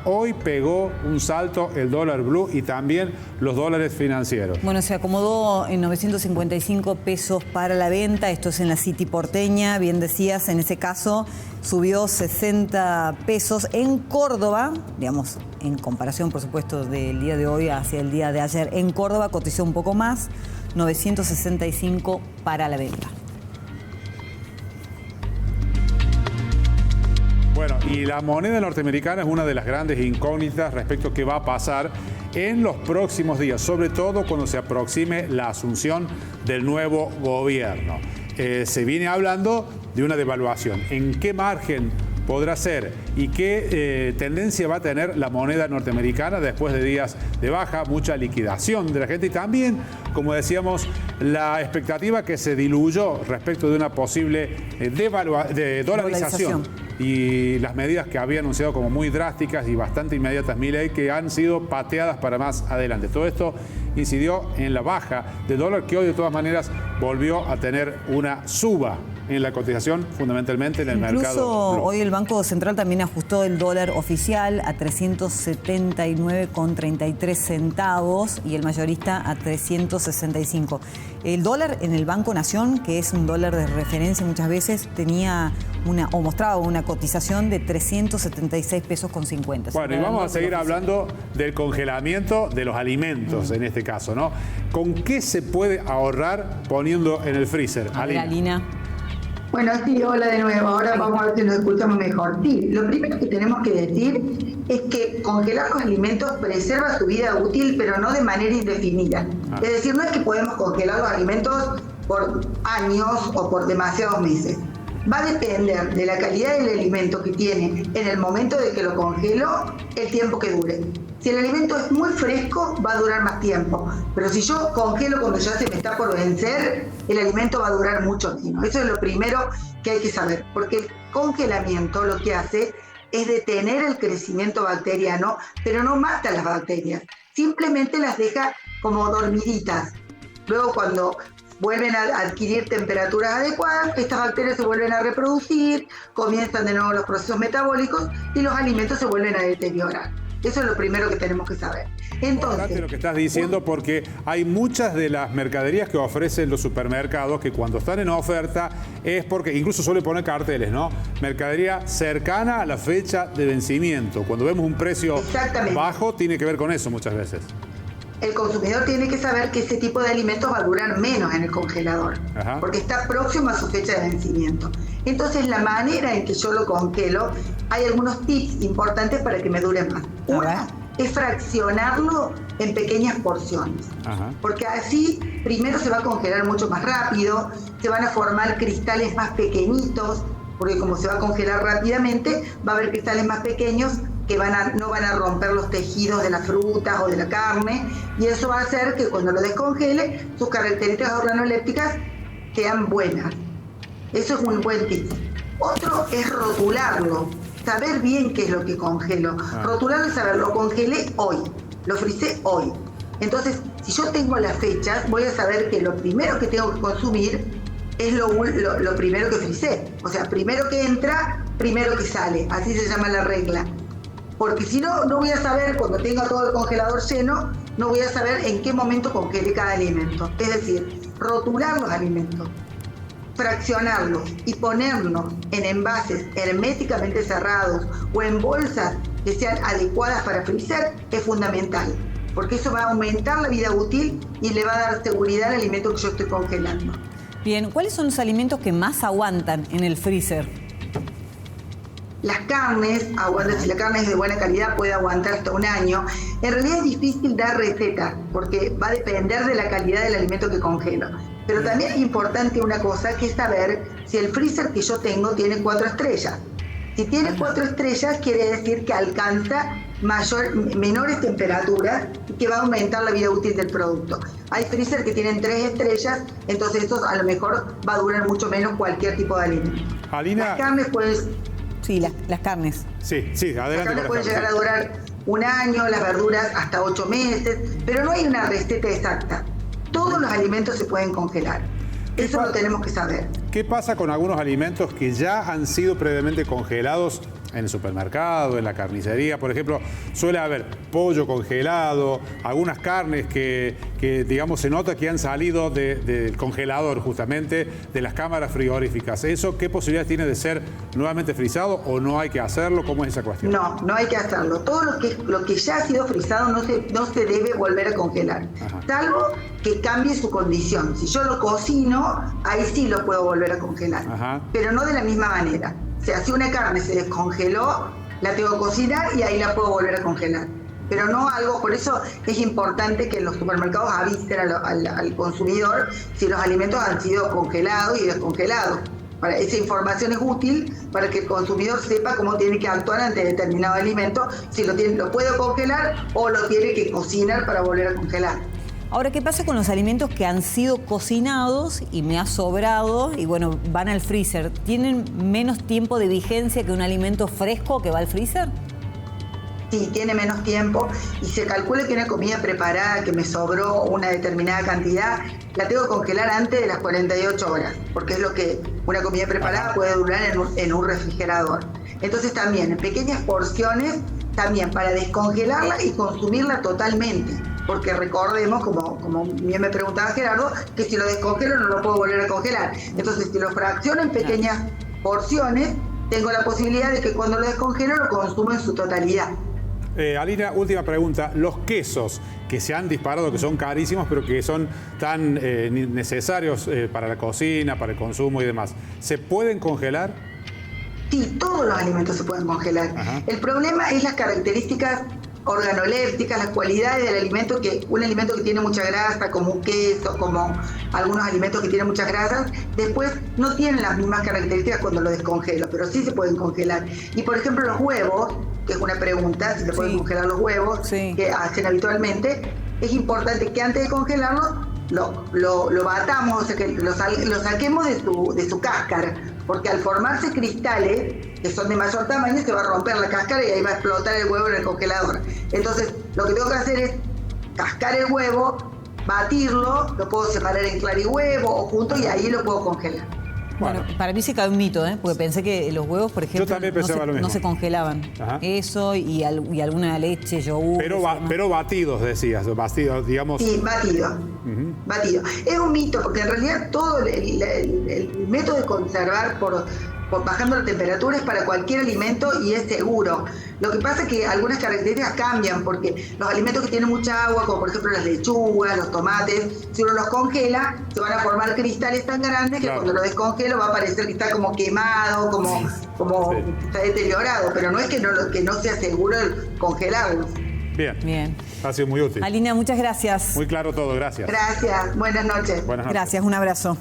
hoy pegó un salto el dólar blue y también los dólares financieros. Bueno, se acomodó en 955 pesos para la venta. Esto es en la City porteña. Bien decías, en ese caso subió 60 pesos. En Córdoba, digamos, en comparación, por supuesto, del día de hoy hacia el día de ayer, en Córdoba cotizó un poco más, 965 para la venta. Bueno, y la moneda norteamericana es una de las grandes incógnitas respecto a qué va a pasar en los próximos días, sobre todo cuando se aproxime la asunción del nuevo gobierno. Se viene hablando de una devaluación. ¿En qué margen podrá ser y qué tendencia va a tener la moneda norteamericana después de días de baja, mucha liquidación de la gente y también, como decíamos, la expectativa que se diluyó respecto de una posible dolarización y las medidas que había anunciado como muy drásticas y bastante inmediatas Milei, que han sido pateadas para más adelante? Todo esto incidió en la baja del dólar, que hoy de todas maneras volvió a tener una suba en la cotización, fundamentalmente en el mercado. Incluso hoy el Banco Central también ajustó el dólar oficial a 379,33 centavos y el mayorista a 365. El dólar en el Banco Nación, que es un dólar de referencia muchas veces, mostraba una cotización de 376 pesos con 50. Bueno, y vamos a seguir hablando del congelamiento de los alimentos en este caso, ¿no? ¿Con qué se puede ahorrar poniendo en el freezer? Alina. Bueno, sí, hola de nuevo. Ahora vamos a ver si nos escuchamos mejor. Sí, lo primero que tenemos que decir es que congelar los alimentos preserva su vida útil, pero no de manera indefinida. Es decir, no es que podemos congelar los alimentos por años o por demasiados meses. Va a depender de la calidad del alimento que tiene en el momento de que lo congelo, el tiempo que dure. Si el alimento es muy fresco, va a durar más tiempo. Pero si yo congelo cuando ya se me está por vencer, el alimento va a durar mucho menos. Eso es lo primero que hay que saber. Porque el congelamiento lo que hace es detener el crecimiento bacteriano, pero no mata las bacterias. Simplemente las deja como dormiditas. Luego, cuando vuelven a adquirir temperaturas adecuadas, estas bacterias se vuelven a reproducir, comienzan de nuevo los procesos metabólicos y los alimentos se vuelven a deteriorar. Eso es lo primero que tenemos que saber. Entonces, lo que estás diciendo, porque hay muchas de las mercaderías que ofrecen los supermercados que cuando están en oferta es porque, incluso suele poner carteles, ¿no? Mercadería cercana a la fecha de vencimiento. Cuando vemos un precio bajo, tiene que ver con eso muchas veces. El consumidor tiene que saber que ese tipo de alimentos va a durar menos en el congelador, porque está próximo a su fecha de vencimiento. Entonces, la manera en que yo lo congelo, hay algunos tips importantes para que me dure más. Una es fraccionarlo en pequeñas porciones, porque así primero se va a congelar mucho más rápido, se van a formar cristales más pequeñitos, porque como se va a congelar rápidamente, va a haber cristales más pequeños que no van a romper los tejidos de las frutas o de la carne, y eso va a hacer que cuando lo descongele, sus características organolépticas sean buenas. Eso es un buen tip. Otro es rotularlo, saber bien qué es lo que congelo. Rotularlo es saber, lo congelé hoy, lo frisé hoy. Entonces, si yo tengo las fechas, voy a saber que lo primero que tengo que consumir es lo primero que frisé. O sea, primero que entra, primero que sale. Así se llama la regla. Porque si no, no voy a saber, cuando tenga todo el congelador lleno, no voy a saber en qué momento congelé cada alimento. Es decir, rotular los alimentos, fraccionarlos y ponerlos en envases herméticamente cerrados o en bolsas que sean adecuadas para freezer es fundamental. Porque eso va a aumentar la vida útil y le va a dar seguridad al alimento que yo estoy congelando. Bien, ¿cuáles son los alimentos que más aguantan en el freezer? Las carnes, si la carne es de buena calidad, puede aguantar hasta un año. En realidad es difícil dar recetas, porque va a depender de la calidad del alimento que congelo. Pero también es importante una cosa, que es saber si el freezer que yo tengo tiene 4 estrellas. Si tiene 4 estrellas, quiere decir que alcanza menores temperaturas y que va a aumentar la vida útil del producto. Hay freezer que tienen 3 estrellas, entonces eso a lo mejor va a durar mucho menos cualquier tipo de alimento. Alina, las carnes Sí, las carnes. Sí, adelante. Las carnes pueden llegar a durar un año, las verduras hasta 8 meses, pero no hay una receta exacta. Todos los alimentos se pueden congelar. Eso lo tenemos que saber. ¿Qué pasa con algunos alimentos que ya han sido previamente congelados en el supermercado, en la carnicería, por ejemplo, suele haber pollo congelado, algunas carnes que digamos, se nota que han salido del congelador justamente, de las cámaras frigoríficas. ¿Eso qué posibilidad tiene de ser nuevamente frisado o no hay que hacerlo? ¿Cómo es esa cuestión? No, no hay que hacerlo. Todo lo que ya ha sido frisado no se debe volver a congelar, salvo que cambie su condición. Si yo lo cocino, ahí sí lo puedo volver a congelar, pero no de la misma manera. O sea, si una carne se descongeló, la tengo que cocinar y ahí la puedo volver a congelar. Pero no algo, por eso es importante que los supermercados avisen al consumidor si los alimentos han sido congelados y descongelados. Esa información es útil para que el consumidor sepa cómo tiene que actuar ante determinado alimento, si lo puede congelar o lo tiene que cocinar para volver a congelar. Ahora, ¿qué pasa con los alimentos que han sido cocinados y me ha sobrado y bueno, van al freezer? ¿Tienen menos tiempo de vigencia que un alimento fresco que va al freezer? Sí, tiene menos tiempo y se calcula que una comida preparada que me sobró una determinada cantidad, la tengo que congelar antes de las 48 horas, porque es lo que una comida preparada puede durar en un refrigerador. Entonces también, en pequeñas porciones, también para descongelarla y consumirla totalmente. Porque recordemos, como bien me preguntaba Gerardo, que si lo descongelo no lo puedo volver a congelar. Entonces, si lo fracciono en pequeñas porciones, tengo la posibilidad de que cuando lo descongelo lo consumo en su totalidad. Alina, última pregunta. Los quesos que se han disparado, que son carísimos, pero que son tan necesarios para la cocina, para el consumo y demás, ¿se pueden congelar? Sí, todos los alimentos se pueden congelar. El problema es las características organolépticas, las cualidades del alimento, que un alimento que tiene mucha grasa, como un queso, como algunos alimentos que tienen muchas grasas, después no tienen las mismas características cuando lo descongelo, pero sí se pueden congelar. Y por ejemplo los huevos, que es una pregunta, si se pueden congelar los huevos, que hacen habitualmente, es importante que antes de congelarlo lo batamos, o sea que lo saquemos de su cáscara, porque al formarse cristales que son de mayor tamaño se va a romper la cáscara y ahí va a explotar el huevo en el congelador. Entonces lo que tengo que hacer es cascar el huevo, batirlo, lo puedo separar en clarihuevo o junto y ahí lo puedo congelar. Bueno, para mí se cae un mito, porque pensé que los huevos, por ejemplo, no se congelaban. Eso y alguna leche, yogur. Pero batidos, decías, batidos, digamos. Sí, batido. Batido. Es un mito, porque en realidad todo el método de conservar por bajando la temperatura es para cualquier alimento y es seguro. Lo que pasa es que algunas características cambian, porque los alimentos que tienen mucha agua, como por ejemplo las lechugas, los tomates, si uno los congela, se van a formar cristales tan grandes que cuando lo descongelo va a parecer que está como quemado, como está deteriorado, pero no es que no sea seguro el congelarlo. Bien. Ha sido muy útil. Alina, muchas gracias. Muy claro todo, gracias. Gracias, buenas noches. Buenas noches. Gracias, un abrazo.